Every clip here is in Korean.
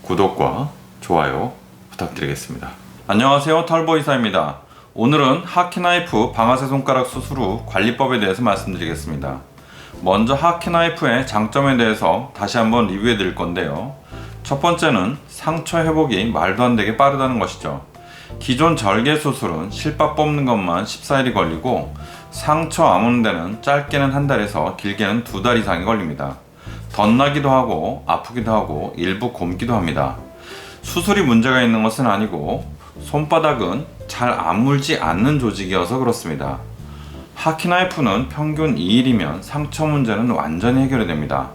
구독과 좋아요 부탁드리겠습니다. 안녕하세요, 털보이사입니다. 오늘은 하키나이프 방아쇠 손가락 수술 후 관리법에 대해서 말씀드리겠습니다. 먼저 하키나이프의 장점에 대해서 다시 한번 리뷰해 드릴 건데요. 첫 번째는 상처 회복이 말도 안 되게 빠르다는 것이죠. 기존 절개 수술은 실밥 뽑는 것만 14일이 걸리고 상처 아무는 데는 짧게는 한 달에서 길게는 2달 이상이 걸립니다. 덧나기도 하고 아프기도 하고 일부 곪기도 합니다. 수술이 문제가 있는 것은 아니고 손바닥은 잘 안 물지 않는 조직이어서 그렇습니다. 하키나이프는 평균 2일이면 상처 문제는 완전히 해결이 됩니다.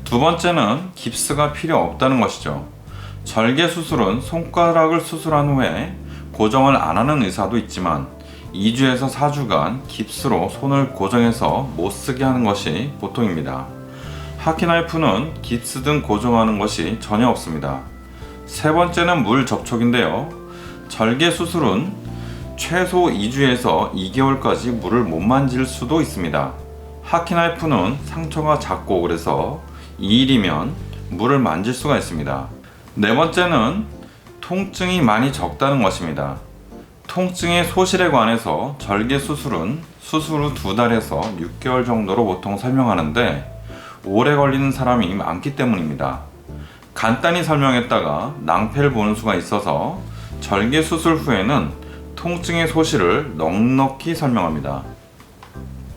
두 번째는 깁스가 필요 없다는 것이죠. 절개 수술은 손가락을 수술한 후에 고정을 안 하는 의사도 있지만 2주에서 4주간 깁스로 손을 고정해서 못 쓰게 하는 것이 보통입니다. 하키나이프는 깁스 등 고정하는 것이 전혀 없습니다. 세 번째는 물 접촉인데요. 절개 수술은 최소 2주에서 2개월까지 물을 못 만질 수도 있습니다. 하키나이프는 상처가 작고 그래서 2일이면 물을 만질 수가 있습니다. 네 번째는 통증이 많이 적다는 것입니다. 통증의 소실에 관해서 절개 수술은 수술 후 2달에서 6개월 정도로 보통 설명하는데 오래 걸리는 사람이 많기 때문입니다. 간단히 설명했다가 낭패를 보는 수가 있어서 절개 수술 후에는 통증의 소실을 넉넉히 설명합니다.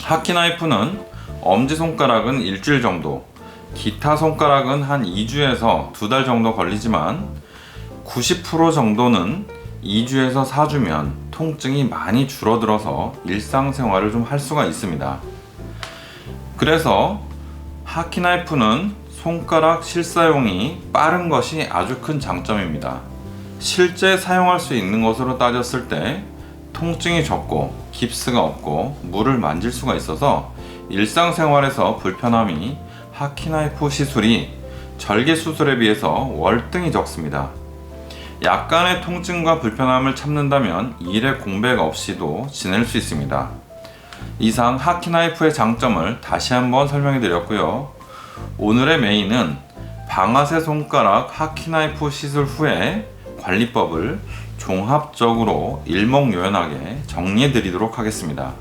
하키나이프는 엄지손가락은 일주일 정도, 기타 손가락은 한 2주에서 2달 정도 걸리지만 90% 정도는 2주에서 4주면 통증이 많이 줄어들어서 일상생활을 좀 할 수가 있습니다. 그래서 하키나이프는 손가락 실사용이 빠른 것이 아주 큰 장점입니다. 실제 사용할 수 있는 것으로 따졌을 때 통증이 적고 깁스가 없고 물을 만질 수가 있어서 일상생활에서 불편함이 하키나이프 시술이 절개 수술에 비해서 월등히 적습니다. 약간의 통증과 불편함을 참는다면 일에 공백 없이도 지낼 수 있습니다. 이상 하키나이프의 장점을 다시 한번 설명해 드렸고요. 오늘의 메인은 방아쇠 손가락 하키나이프 시술 후에 관리법을 종합적으로 일목요연하게 정리해 드리도록 하겠습니다.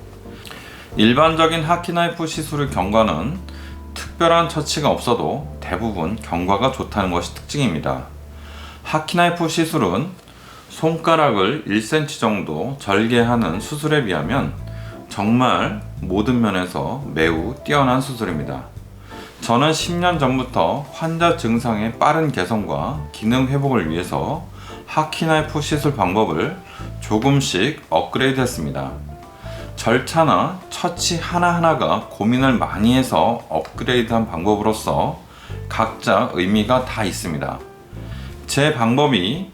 일반적인 하키나이프 시술의 경과는 특별한 처치가 없어도 대부분 경과가 좋다는 것이 특징입니다. 하키나이프 시술은 손가락을 1cm 정도 절개하는 수술에 비하면 정말 모든 면에서 매우 뛰어난 수술입니다. 저는 10년 전부터 환자 증상의 빠른 개선과 기능 회복을 위해서 하키나이프 시술 방법을 조금씩 업그레이드 했습니다. 절차나 처치 하나하나가 고민을 많이 해서 업그레이드한 방법으로서 각자 의미가 다 있습니다. 제 방법이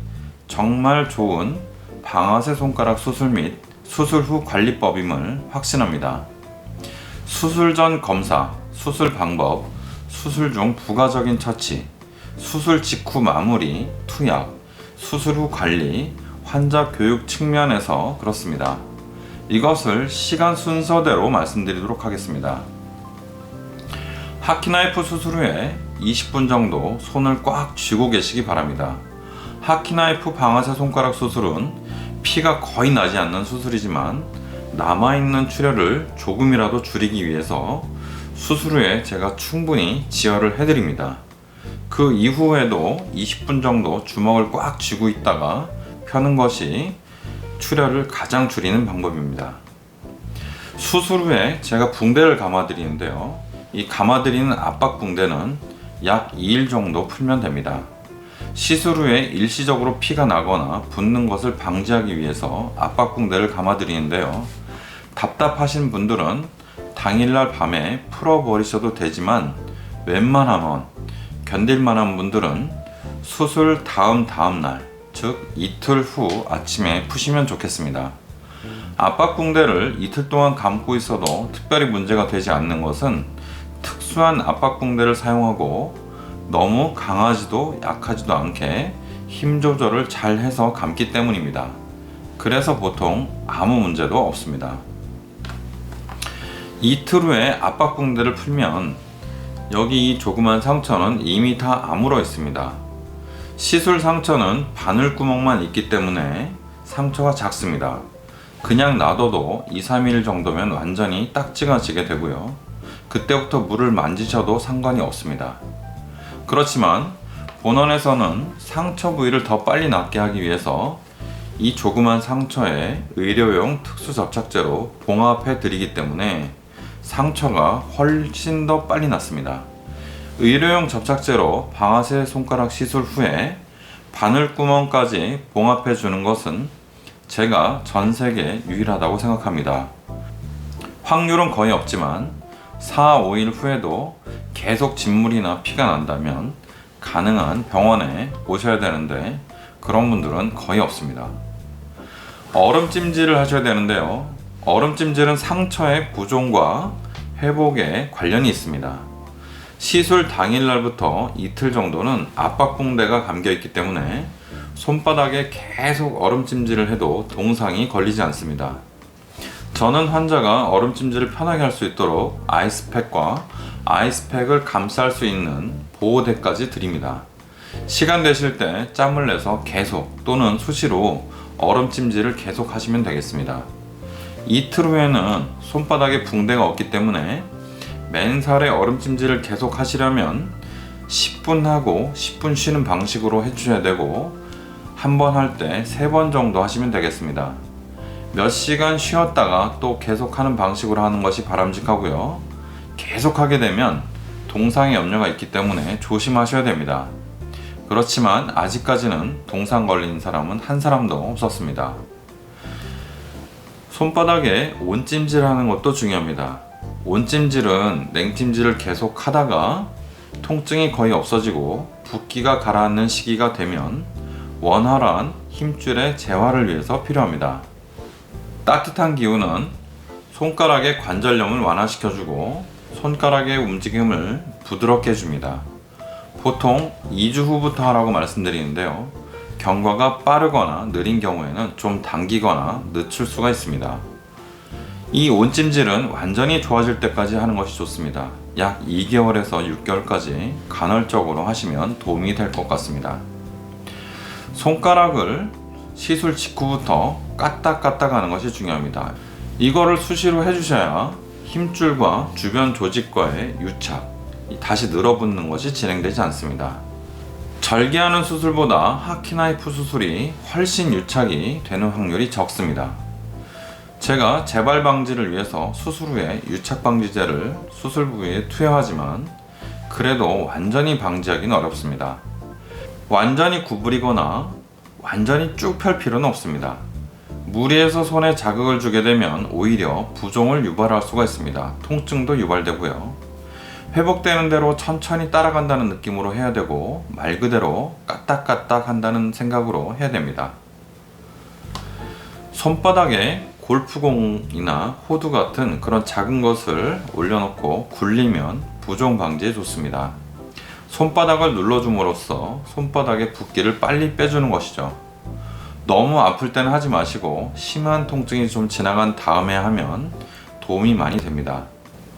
정말 좋은 방아쇠 손가락 수술 및 수술 후 관리법임을 확신합니다. 수술 전 검사, 수술 방법, 수술 중 부가적인 처치, 수술 직후 마무리, 투약, 수술 후 관리, 환자 교육 측면에서 그렇습니다. 이것을 시간 순서대로 말씀드리도록 하겠습니다. 하키나이프 수술 후에 20분 정도 손을 꽉 쥐고 계시기 바랍니다. 하키나이프 방아쇠 손가락 수술은 피가 거의 나지 않는 수술이지만 남아있는 출혈을 조금이라도 줄이기 위해서 수술 후에 제가 충분히 지혈을 해드립니다. 그 이후에도 20분 정도 주먹을 꽉 쥐고 있다가 펴는 것이 출혈을 가장 줄이는 방법입니다. 수술 후에 제가 붕대를 감아드리는데요. 이 감아드리는 압박 붕대는 약 2일 정도 풀면 됩니다. 시술 후에 일시적으로 피가 나거나 붓는 것을 방지하기 위해서 압박 붕대를 감아드리는데요. 답답하신 분들은 당일날 밤에 풀어버리셔도 되지만 웬만하면 견딜만한 분들은 수술 다음날, 즉 이틀 후 아침에 푸시면 좋겠습니다. 압박 붕대를 이틀 동안 감고 있어도 특별히 문제가 되지 않는 것은 특수한 압박 붕대를 사용하고 너무 강하지도 약하지도 않게 힘 조절을 잘 해서 감기 때문입니다. 그래서 보통 아무 문제도 없습니다. 이틀 후에 압박 붕대를 풀면 여기 이 조그만 상처는 이미 다 아물어 있습니다. 시술 상처는 바늘구멍만 있기 때문에 상처가 작습니다. 그냥 놔둬도 2-3일 정도면 완전히 딱지가 지게 되고요. 그때부터 물을 만지셔도 상관이 없습니다. 그렇지만 본원에서는 상처 부위를 더 빨리 낫게 하기 위해서 이 조그만 상처에 의료용 특수 접착제로 봉합해 드리기 때문에 상처가 훨씬 더 빨리 낫습니다. 의료용 접착제로 방아쇠 손가락 시술 후에 바늘구멍까지 봉합해 주는 것은 제가 전 세계 유일하다고 생각합니다. 확률은 거의 없지만 4-5일 후에도 계속 진물이나 피가 난다면 가능한 병원에 오셔야 되는데 그런 분들은 거의 없습니다. 얼음찜질을 하셔야 되는데요. 얼음찜질은 상처의 부종과 회복에 관련이 있습니다. 시술 당일날부터 이틀 정도는 압박붕대가 감겨 있기 때문에 손바닥에 계속 얼음찜질을 해도 동상이 걸리지 않습니다. 저는 환자가 얼음찜질을 편하게 할 수 있도록 아이스팩과 아이스팩을 감쌀 수 있는 보호대까지 드립니다. 시간 되실 때 짬을 내서 계속 또는 수시로 얼음찜질을 계속 하시면 되겠습니다. 이틀 후에는 손바닥에 붕대가 없기 때문에 맨살에 얼음찜질을 계속 하시려면 10분 하고 10분 쉬는 방식으로 해주셔야 되고 한 번 할 때 3번 정도 하시면 되겠습니다. 몇 시간 쉬었다가 또 계속하는 방식으로 하는 것이 바람직하고요. 계속하게 되면 동상에 염려가 있기 때문에 조심하셔야 됩니다. 그렇지만 아직까지는 동상 걸린 사람은 한 사람도 없었습니다. 손바닥에 온찜질 하는 것도 중요합니다. 온찜질은 냉찜질을 계속 하다가 통증이 거의 없어지고 붓기가 가라앉는 시기가 되면 원활한 힘줄의 재활을 위해서 필요합니다. 따뜻한 기운은 손가락의 관절염을 완화시켜주고 손가락의 움직임을 부드럽게 해줍니다. 보통 2주 후부터 하라고 말씀드리는데요. 경과가 빠르거나 느린 경우에는 좀 당기거나 늦출 수가 있습니다. 이 온찜질은 완전히 좋아질 때까지 하는 것이 좋습니다. 약 2개월에서 6개월까지 간헐적으로 하시면 도움이 될 것 같습니다. 손가락을 시술 직후부터 까딱까딱 하는 것이 중요합니다. 이거를 수시로 해주셔야 힘줄과 주변 조직과의 유착, 다시 늘어붙는 것이 진행되지 않습니다. 절개하는 수술보다 하키나이프 수술이 훨씬 유착이 되는 확률이 적습니다. 제가 재발 방지를 위해서 수술 후에 유착 방지제를 수술 부위에 투여하지만 그래도 완전히 방지하기는 어렵습니다. 완전히 구부리거나 완전히 쭉 펼 필요는 없습니다. 무리해서 손에 자극을 주게 되면 오히려 부종을 유발할 수가 있습니다. 통증도 유발되고요. 회복되는 대로 천천히 따라간다는 느낌으로 해야 되고 말 그대로 까딱까딱 한다는 생각으로 해야 됩니다. 손바닥에 골프공이나 호두 같은 그런 작은 것을 올려놓고 굴리면 부종 방지에 좋습니다. 손바닥을 눌러줌으로써 손바닥의 붓기를 빨리 빼주는 것이죠. 너무 아플 때는 하지 마시고 심한 통증이 좀 지나간 다음에 하면 도움이 많이 됩니다.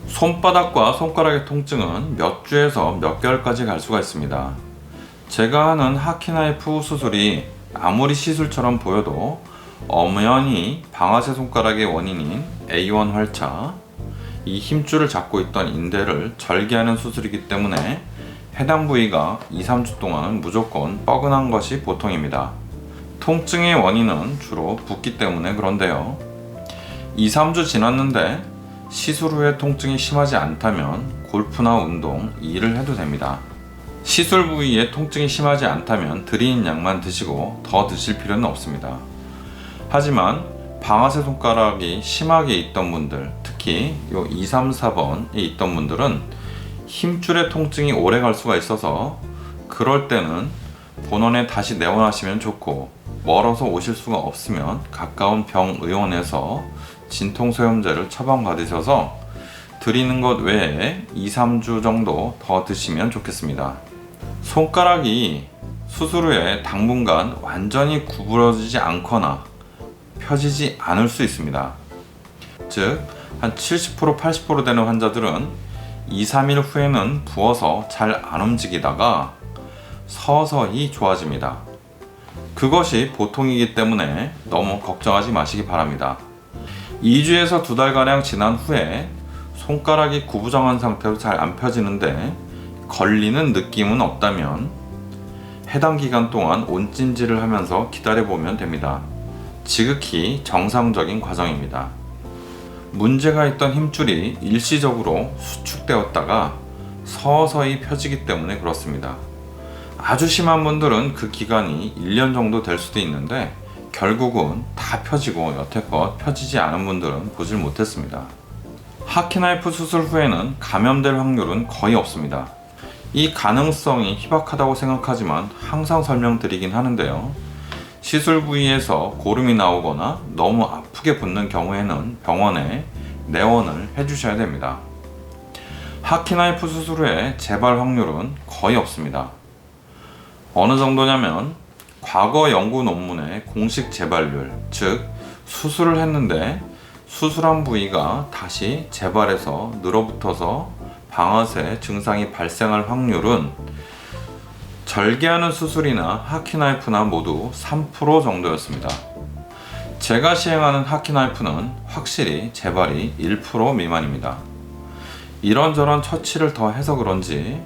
손바닥과 손가락의 통증은 몇 주에서 몇 개월까지 갈 수가 있습니다. 제가 하는 하키나이프 수술이 아무리 시술처럼 보여도 엄연히 방아쇠 손가락의 원인인 A1 활차, 이 힘줄을 잡고 있던 인대를 절개하는 수술이기 때문에 해당 부위가 2-3주 동안은 무조건 뻐근한 것이 보통입니다. 통증의 원인은 주로 붓기 때문에 그런데요. 2-3주 지났는데 시술 후에 통증이 심하지 않다면 골프나 운동, 일을 해도 됩니다. 시술 부위에 통증이 심하지 않다면 드리는 약만 드시고 더 드실 필요는 없습니다. 하지만 방아쇠 손가락이 심하게 있던 분들, 특히 요 2, 3, 4번에 있던 분들은 힘줄의 통증이 오래 갈 수가 있어서 그럴 때는 본원에 다시 내원하시면 좋고 멀어서 오실 수가 없으면 가까운 병의원에서 진통소염제를 처방받으셔서 드리는 것 외에 2-3주 정도 더 드시면 좋겠습니다. 손가락이 수술 후에 당분간 완전히 구부러지지 않거나 펴지지 않을 수 있습니다. 즉, 한 70% 80% 되는 환자들은 2-3일 후에는 부어서 잘 안 움직이다가 서서히 좋아집니다. 그것이 보통이기 때문에 너무 걱정하지 마시기 바랍니다. 2주에서 2달가량 지난 후에 손가락이 구부정한 상태로 잘 안 펴지는데 걸리는 느낌은 없다면 해당 기간 동안 온찜질을 하면서 기다려보면 됩니다. 지극히 정상적인 과정입니다. 문제가 있던 힘줄이 일시적으로 수축되었다가 서서히 펴지기 때문에 그렇습니다. 아주 심한 분들은 그 기간이 1년 정도 될 수도 있는데 결국은 다 펴지고 여태껏 펴지지 않은 분들은 보질 못했습니다. 하키나이프 수술 후에는 감염될 확률은 거의 없습니다. 이 가능성이 희박하다고 생각하지만 항상 설명드리긴 하는데요. 시술 부위에서 고름이 나오거나 너무 아프게 붓는 경우에는 병원에 내원을 해주셔야 됩니다. 하키나이프 수술 후에 재발 확률은 거의 없습니다. 어느 정도냐면 과거 연구 논문의 공식 재발률, 즉 수술을 했는데 수술한 부위가 다시 재발해서 늘어붙어서 방아쇠 증상이 발생할 확률은 절개하는 수술이나 하키나이프나 모두 3% 정도였습니다. 제가 시행하는 하키나이프는 확실히 재발이 1% 미만입니다. 이런저런 처치를 더 해서 그런지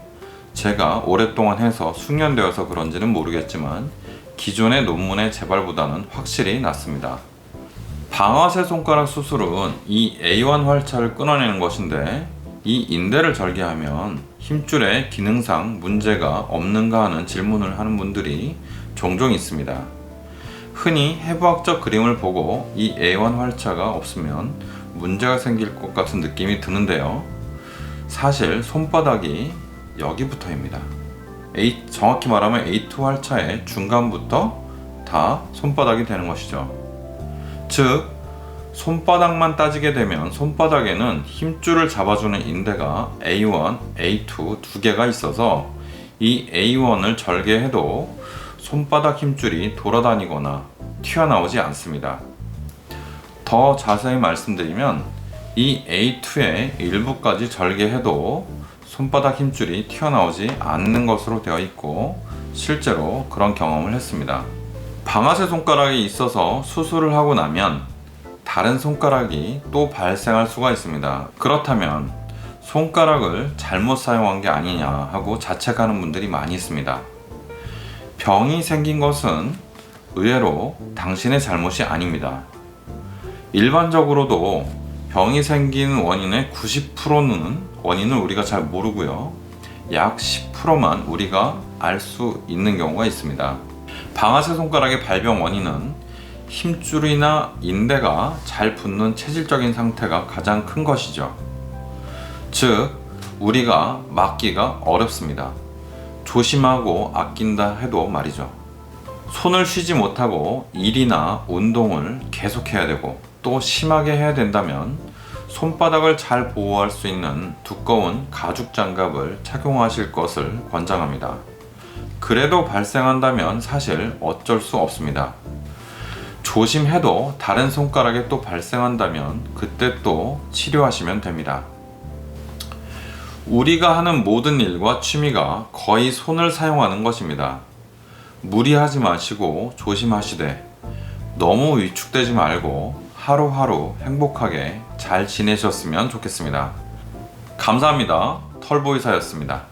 제가 오랫동안 해서 숙련되어서 그런지는 모르겠지만 기존의 논문의 재발보다는 확실히 낫습니다. 방아쇠 손가락 수술은 이 A1 활차를 끊어내는 것인데 이 인대를 절개하면 힘줄에 기능상 문제가 없는가 하는 질문을 하는 분들이 종종 있습니다. 흔히 해부학적 그림을 보고 이 A1 활차가 없으면 문제가 생길 것 같은 느낌이 드는데요. 사실 손바닥이 여기부터입니다. 정확히 말하면 A2 활차의 중간부터 다 손바닥이 되는 것이죠. 즉 손바닥만 따지게 되면 손바닥에는 힘줄을 잡아주는 인대가 A1, A2 두 개가 있어서 이 A1을 절개해도 손바닥 힘줄이 돌아다니거나 튀어나오지 않습니다. 더 자세히 말씀드리면 이 A2의 일부까지 절개해도 손바닥 힘줄이 튀어나오지 않는 것으로 되어 있고 실제로 그런 경험을 했습니다. 방아쇠 손가락이 있어서 수술을 하고 나면 다른 손가락이 또 발생할 수가 있습니다. 그렇다면 손가락을 잘못 사용한 게 아니냐 하고 자책하는 분들이 많이 있습니다. 병이 생긴 것은 의외로 당신의 잘못이 아닙니다. 일반적으로도 병이 생긴 원인의 90%는 원인을 우리가 잘 모르고요. 약 10%만 우리가 알 수 있는 경우가 있습니다. 방아쇠 손가락의 발병 원인은 힘줄이나 인대가 잘 붙는 체질적인 상태가 가장 큰 것이죠. 즉, 우리가 막기가 어렵습니다. 조심하고 아낀다 해도 말이죠. 손을 쉬지 못하고 일이나 운동을 계속해야 되고 또 심하게 해야 된다면 손바닥을 잘 보호할 수 있는 두꺼운 가죽 장갑을 착용하실 것을 권장합니다. 그래도 발생한다면 사실 어쩔 수 없습니다. 조심해도 다른 손가락에 또 발생한다면 그때 또 치료하시면 됩니다. 우리가 하는 모든 일과 취미가 거의 손을 사용하는 것입니다. 무리하지 마시고 조심하시되 너무 위축되지 말고 하루하루 행복하게 잘 지내셨으면 좋겠습니다. 감사합니다. 털보이사였습니다.